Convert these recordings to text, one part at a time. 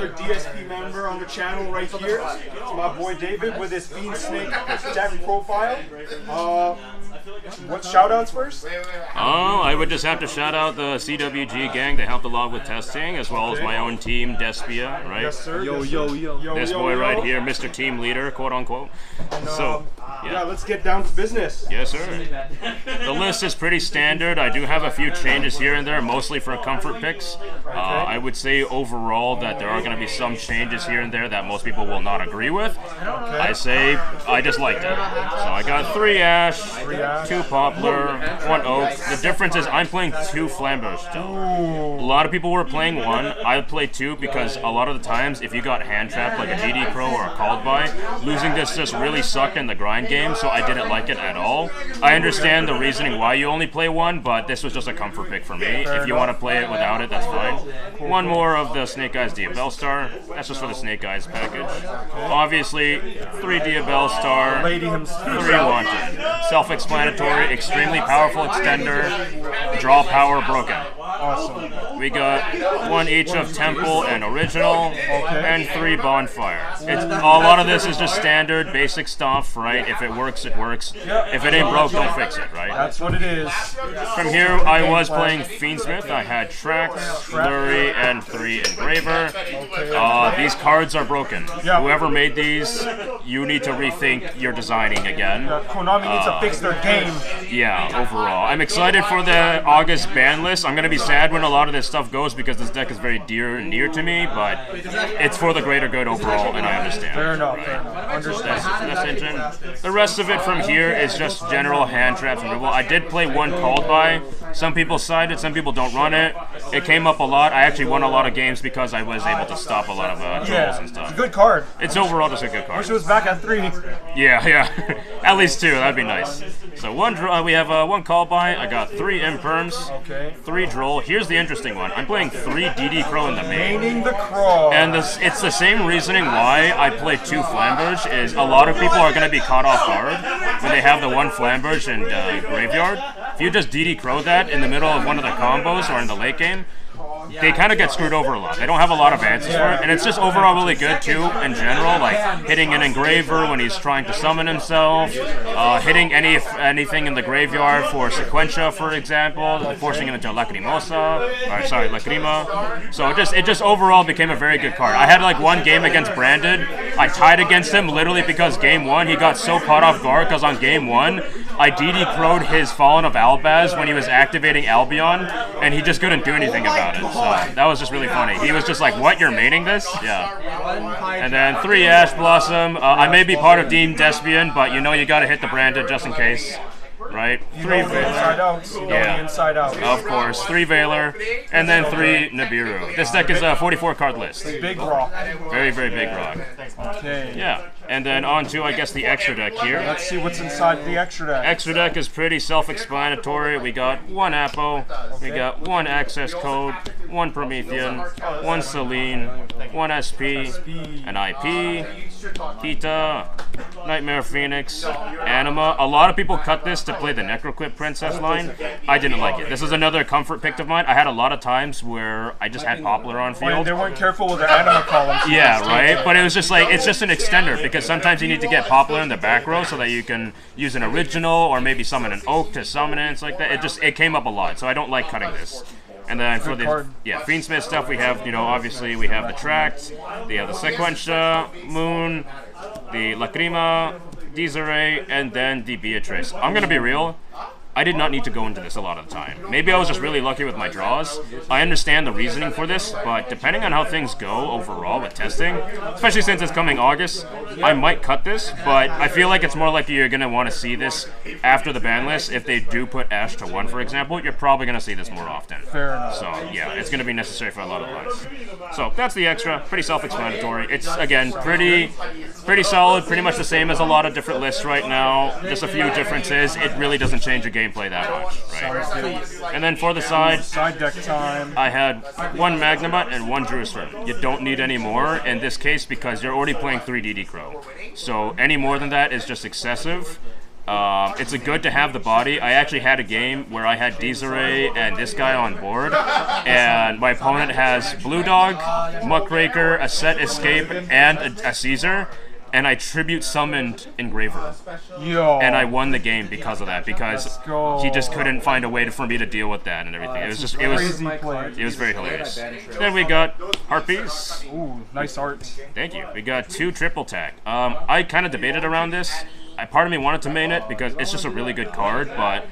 another DSP member on the channel right here. It's my boy David with his Fiendsmith deck profile. What shoutouts first? Oh, I would just have to shout out the CWG gang that helped a lot with testing, as well as my own team, Despia, right? Yes, sir. Yo. This boy right here, Mr. Team Leader, quote unquote. So, yeah, let's get down to business. Yes, sir. The list is pretty standard. I do have a few changes here and there, mostly for comfort picks. I would say overall that there are going to be some changes here and there that most people will not agree with. I say I just liked it. So I got 3 Ash, 2 Poplar, 1 Oak. The difference is I'm playing 2 Flambeaux still. A lot of people were playing 1. I played 2 because a lot of the times if you got hand trapped like a DD Crow or a Called By, losing this just really sucked in the grind game, so I didn't like it at all. I understand the reasoning why you only play 1, but this was just a comfort pick for me. If you want to play it without it, that's fine. 1 more of the Snake Eyes Diabell Star. That's just for the Snake Eyes package. Obviously, 3 Diabell Star, 3 Wanted. Self-explanatory, extremely powerful extender, draw power broken. Awesome. We got 1 each of Temple and Original, and 3 Bonfire. A lot of this is just standard, basic stuff, right? If it works, it works. If it ain't broke, don't fix it, right? That's what it is. From here, I was playing Fiendsmith. I had Trax, Flurry, and 3 Engraver. These cards are broken. Whoever made these, you need to rethink your designing again. Konami needs to fix their game. Yeah, overall. I'm excited for the August ban list. I'm going to be sad when a lot of this stuff goes because this deck is very dear and near to me, but it's for the greater good overall, and I understand. Fair enough, fair enough. Understand. That's engine. The rest of it from here is just general hand traps removal. I did play 1 Called By. Some people side it, some people don't run it. It came up a lot. I actually won a lot of games because I was able to stop a lot of trolls and stuff. It's a good card. It's overall just a good card. Wish it was back at 3. Yeah. At least 2. That'd be nice. So we have 1 Call By. I got 3 Imperms, 3 Droll. Here's the interesting one. I'm playing 3 DD Crow in the main. Maining the Crow. And it's the same reasoning why I play 2 Flamberge, is a lot of people are going to be caught off guard when they have the 1 Flamberge and Graveyard. If you just DD Crow that in the middle of one of the combos or in the late game, they kind of get screwed over a lot. They don't have a lot of answers for it, and it's just overall really good too in general, like hitting an Engraver when he's trying to summon himself, hitting anything in the graveyard for Sequentia, for example, forcing him into Lacrima. So it just overall became a very good card. I had like 1 game against Branded. I tied against him literally because game 1 he got so caught off guard because on game 1 I DD Crow'd his Fallen of Albaz when he was activating Albion, and he just couldn't do anything about it. So that was just really funny. He was just like, "What? You're maining this?" Yeah. And then 3 Ash Blossom. I may be part of Team Despian, but you know you got to hit the Branded just in case. Right? 3 Veiler. Inside out. Of course. 3 Veiler, and then 3 Nibiru. This deck is a 44 card list. Big rock. Very, very big rock. Okay. Yeah. And then on to, I guess, the extra deck here. Let's see what's inside the extra deck. Extra deck is pretty self-explanatory. We got 1 Apo, we got 1 Access Code, 1 Promethean, 1 Selene, 1 SP, an IP, Kita, Nightmare Phoenix, Anima. A lot of people cut this to play the Necroquip Princess line. I didn't like it. This is another comfort pick of mine. I had a lot of times where I just had Poplar on field. They weren't careful with their Anima columns. Yeah, right? But it was just like, it's just an extender because sometimes you need to get Poplar in the back row so that you can use an original or maybe summon an Oak to summon it. It's like that. It came up a lot, so I don't like cutting this. And then for the Fiendsmith stuff, we have, obviously we have the Tract, we have the Sequentia, Moon, the Lacrima, Desiree, and then the Beatrice. I'm gonna be real. I did not need to go into this a lot of the time. Maybe I was just really lucky with my draws. I understand the reasoning for this, but depending on how things go overall with testing, especially since it's coming August, I might cut this, but I feel like it's more likely you're going to want to see this after the ban list. If they do put Ash to 1, for example, you're probably going to see this more often. Fair enough. So, yeah, it's going to be necessary for a lot of runs. So, that's the extra. Pretty self-explanatory. It's, again, pretty solid, pretty much the same as a lot of different lists right now. Just a few differences. It really doesn't change the gameplay that much, right? And then for the side deck time, I had 1 Magnamut and 1 Druisford. You don't need any more in this case because you're already playing 3 DD Crow. So any more than that is just excessive. It's a good to have the body. I actually had a game where I had Desiree and this guy on board, and my opponent has Blue Dog, Muckraker, a Set Escape, and a Caesar. And I tribute summoned Engraver. Yo. And I won the game because of that, because he just couldn't find a way for me to deal with that and everything. It was just, it was very hilarious. Then we got Harpies. Ooh, nice art. Thank you. We got 2 triple tech. I kind of debated around this. Part of me wanted to main it because it's just a really good card, but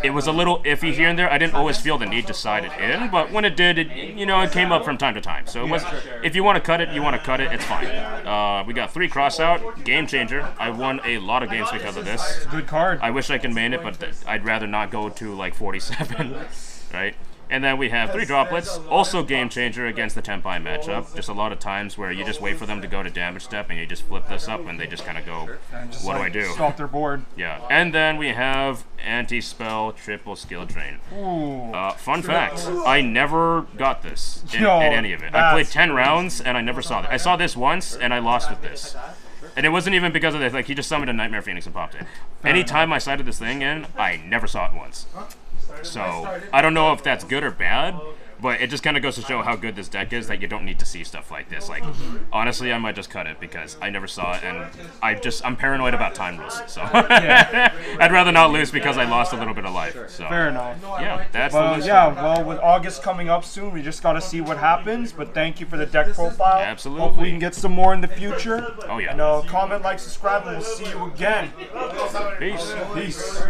it was a little iffy here and there. I didn't always feel the need to side it in, but when it did, it came up from time to time. So it was, if you want to cut it, you want to cut it. It's fine. We got 3 cross out, game changer. I won a lot of games because of this. Good card. I wish I could main it, but I'd rather not go to like 47, right? And then we have 3 droplets, also game changer against the Tempai matchup. Just a lot of times where you just wait for them to go to damage step and you just flip this up and they just kind of go, what do I do? Stop their board. Yeah, and then we have anti-spell triple skill drain. Fun fact, I never got this in any of it. I played 10 rounds and I never saw that. I saw this once and I lost with this. And it wasn't even because of this, like he just summoned a Nightmare Phoenix and popped it. Anytime I sided this thing in, I never saw it once. So, I don't know if that's good or bad, but it just kind of goes to show how good this deck is that you don't need to see stuff like this. Like, honestly, I might just cut it because I never saw it, and I'm paranoid about time rules. So, I'd rather not lose because I lost a little bit of life. So, fair enough. Yeah, that's well, the list. Well, with August coming up soon, we just got to see what happens. But thank you for the deck profile. Absolutely. Hopefully we can get some more in the future. Oh, yeah. And comment, like, subscribe, and we'll see you again. Peace. Peace.